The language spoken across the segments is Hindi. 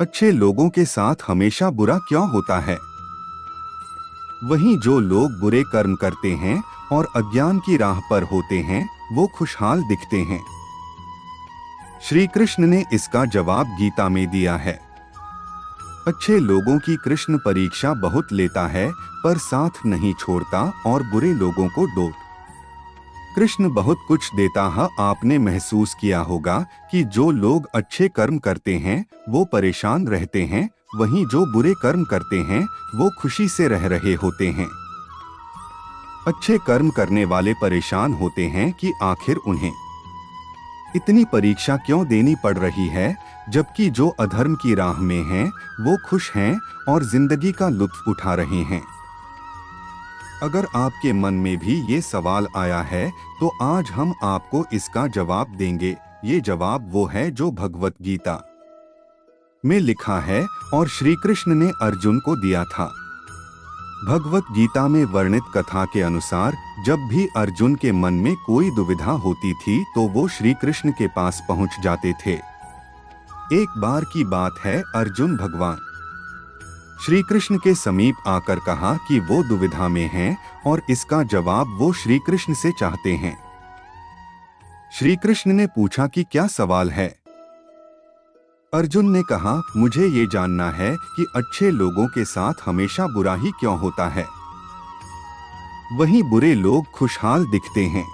अच्छे लोगों के साथ हमेशा बुरा क्यों होता है? वहीं जो लोग बुरे कर्म करते हैं और अज्ञान की राह पर होते हैं, वो खुशहाल दिखते हैं। श्री कृष्ण ने इसका जवाब गीता में दिया है। अच्छे लोगों की कृष्ण परीक्षा बहुत लेता है, पर साथ नहीं छोड़ता और बुरे लोगों को डांट। कृष्ण बहुत कुछ देता है। आपने महसूस किया होगा कि जो लोग अच्छे कर्म करते हैं वो परेशान रहते हैं, वहीं जो बुरे कर्म करते हैं वो खुशी से रह रहे होते हैं। अच्छे कर्म करने वाले परेशान होते हैं कि आखिर उन्हें इतनी परीक्षा क्यों देनी पड़ रही है, जबकि जो अधर्म की राह में हैं वो खुश हैं और जिंदगी का लुत्फ उठा रहे हैं। अगर आपके मन में भी ये सवाल आया है तो आज हम आपको इसका जवाब देंगे। ये जवाब वो है जो भगवत गीता में लिखा है और श्री कृष्ण ने अर्जुन को दिया था। भगवत गीता में वर्णित कथा के अनुसार जब भी अर्जुन के मन में कोई दुविधा होती थी तो वो श्री कृष्ण के पास पहुंच जाते थे। एक बार की बात है, अर्जुन भगवान श्री कृष्ण के समीप आकर कहा कि वो दुविधा में हैं और इसका जवाब वो श्री कृष्ण से चाहते हैं। श्री कृष्ण ने पूछा कि क्या सवाल है? अर्जुन ने कहा, मुझे ये जानना है कि अच्छे लोगों के साथ हमेशा बुरा ही क्यों होता है, वहीं बुरे लोग खुशहाल दिखते हैं।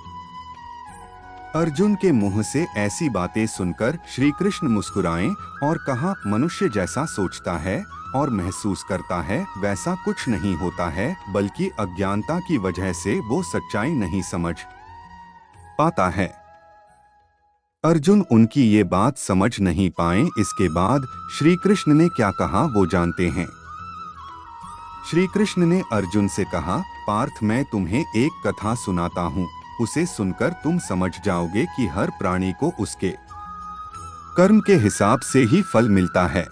अर्जुन के मुंह से ऐसी बातें सुनकर श्री कृष्ण मुस्कुराए और कहा, मनुष्य जैसा सोचता है और महसूस करता है वैसा कुछ नहीं होता है, बल्कि अज्ञानता की वजह से वो सच्चाई नहीं समझ पाता है। अर्जुन उनकी ये बात समझ नहीं पाए। इसके बाद श्री कृष्ण ने क्या कहा वो जानते हैं। श्री कृष्ण ने अर्जुन से कहा, पार्थ, मैं तुम्हें एक कथा सुनाता हूँ, उसे सुनकर तुम समझ जाओगे कि हर प्राणी को उसके कर्म के हिसाब से ही फल मिलता है।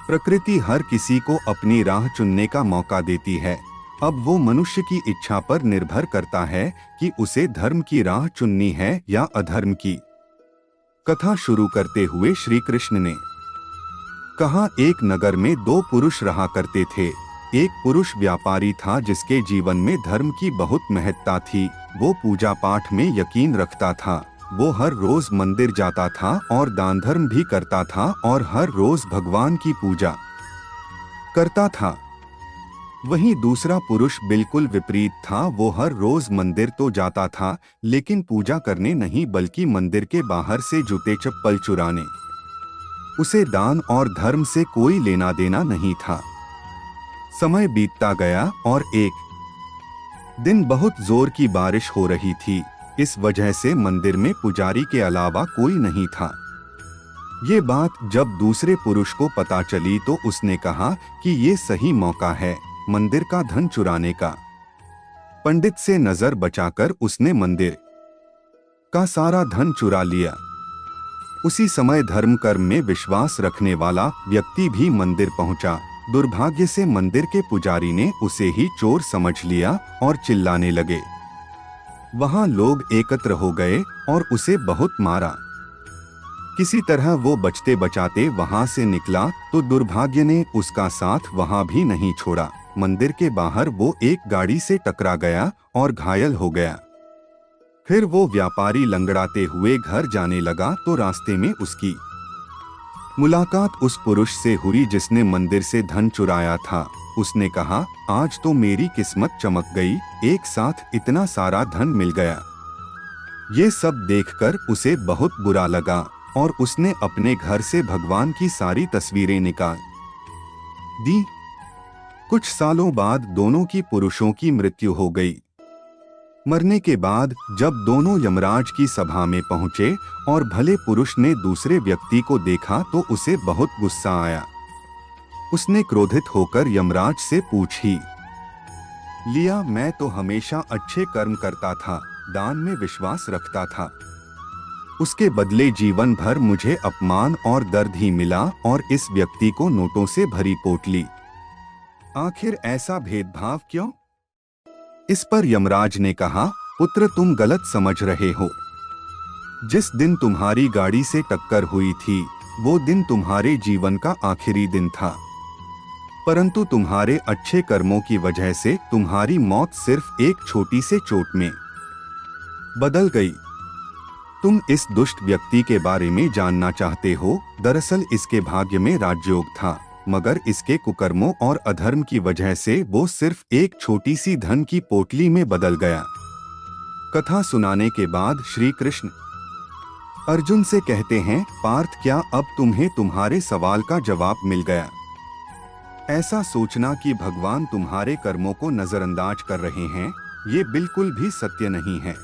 प्रकृति हर किसी को अपनी राह चुनने का मौका देती है। अब वो मनुष्य की इच्छा पर निर्भर करता है कि उसे धर्म की राह चुननी है या अधर्म की। कथा शुरू करते हुए श्री कृष्ण ने कहा, एक नगर में दो पुरुष रहा करते थे। एक पुरुष व्यापारी था जिसके जीवन में धर्म की बहुत महत्ता थी। वो पूजा पाठ में यकीन रखता था। वो हर रोज मंदिर जाता था और दान धर्म भी करता था और हर रोज भगवान की पूजा करता था। वहीं दूसरा पुरुष बिल्कुल विपरीत था। वो हर रोज मंदिर तो जाता था, लेकिन पूजा करने नहीं बल्कि मंदिर के बाहर से जूते चप्पल चुराने। उसे दान और धर्म से कोई लेना देना नहीं था। समय बीतता गया और एक दिन बहुत जोर की बारिश हो रही थी। इस वजह से मंदिर में पुजारी के अलावा कोई नहीं था। ये बात जब दूसरे पुरुष को पता चली तो उसने कहा कि ये सही मौका है मंदिर का धन चुराने का। पंडित से नजर बचाकर उसने मंदिर का सारा धन चुरा लिया। उसी समय धर्म कर्म में विश्वास रखने वाला व्यक्ति भी मंदिर पहुंचा। दुर्भाग्य से मंदिर के पुजारी ने उसे ही चोर समझ लिया और चिल्लाने लगे। वहां लोग एकत्र हो गए और उसे बहुत मारा। किसी तरह वो बचते बचाते वहां से निकला तो दुर्भाग्य ने उसका साथ वहां भी नहीं छोड़ा। मंदिर के बाहर वो एक गाड़ी से टकरा गया और घायल हो गया। फिर वो व्यापारी लंगड़ाते हुए घर जाने लगा तो रास्ते में उसकी मुलाकात उस पुरुष से हुई जिसने मंदिर से धन चुराया था। उसने कहा, आज तो मेरी किस्मत चमक गई, एक साथ इतना सारा धन मिल गया। ये सब देखकर उसे बहुत बुरा लगा और उसने अपने घर से भगवान की सारी तस्वीरें निकाल दी। कुछ सालों बाद दोनों की पुरुषों की मृत्यु हो गई। मरने के बाद जब दोनों यमराज की सभा में पहुंचे और भले पुरुष ने दूसरे व्यक्ति को देखा तो उसे बहुत गुस्सा आया। उसने क्रोधित होकर यमराज से पूछ ही लिया, मैं तो हमेशा अच्छे कर्म करता था, दान में विश्वास रखता था, उसके बदले जीवन भर मुझे अपमान और दर्द ही मिला और इस व्यक्ति को नोटों से भरी पोटली। आखिर ऐसा भेदभाव क्यों? इस पर यमराज ने कहा, पुत्र, तुम गलत समझ रहे हो। जिस दिन तुम्हारी गाड़ी से टक्कर हुई थी वो दिन तुम्हारे जीवन का आखिरी दिन था, परंतु तुम्हारे अच्छे कर्मों की वजह से तुम्हारी मौत सिर्फ एक छोटी से चोट में बदल गई। तुम इस दुष्ट व्यक्ति के बारे में जानना चाहते हो। दरअसल इसके भाग्य में राजयोग था, मगर इसके कुकर्मों और अधर्म की वजह से वो सिर्फ एक छोटी सी धन की पोटली में बदल गया। कथा सुनाने के बाद श्री कृष्ण अर्जुन से कहते हैं, पार्थ, क्या अब तुम्हें तुम्हारे सवाल का जवाब मिल गया? ऐसा सोचना कि भगवान तुम्हारे कर्मों को नजरअंदाज कर रहे हैं, ये बिल्कुल भी सत्य नहीं है।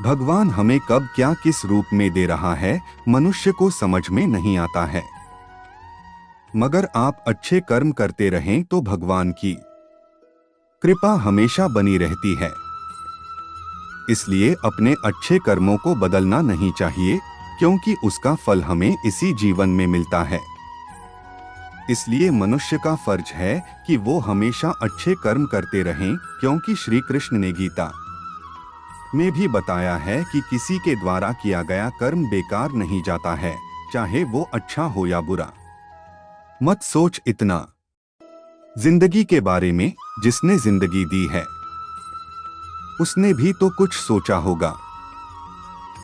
भगवान हमें कब क्या किस रूप में दे रहा है, मनुष्य को समझ में नहीं आता है। मगर आप अच्छे कर्म करते रहें तो भगवान की कृपा हमेशा बनी रहती है। इसलिए अपने अच्छे कर्मों को बदलना नहीं चाहिए, क्योंकि उसका फल हमें इसी जीवन में मिलता है। इसलिए मनुष्य का फर्ज है कि वो हमेशा अच्छे कर्म करते रहें, क्योंकि श्री कृष्ण ने गीता में भी बताया है कि किसी के द्वारा किया गया कर्म बेकार नहीं जाता है, चाहे वो अच्छा हो या बुरा। मत सोच इतना जिंदगी के बारे में। जिसने जिंदगी दी है उसने भी तो कुछ सोचा होगा।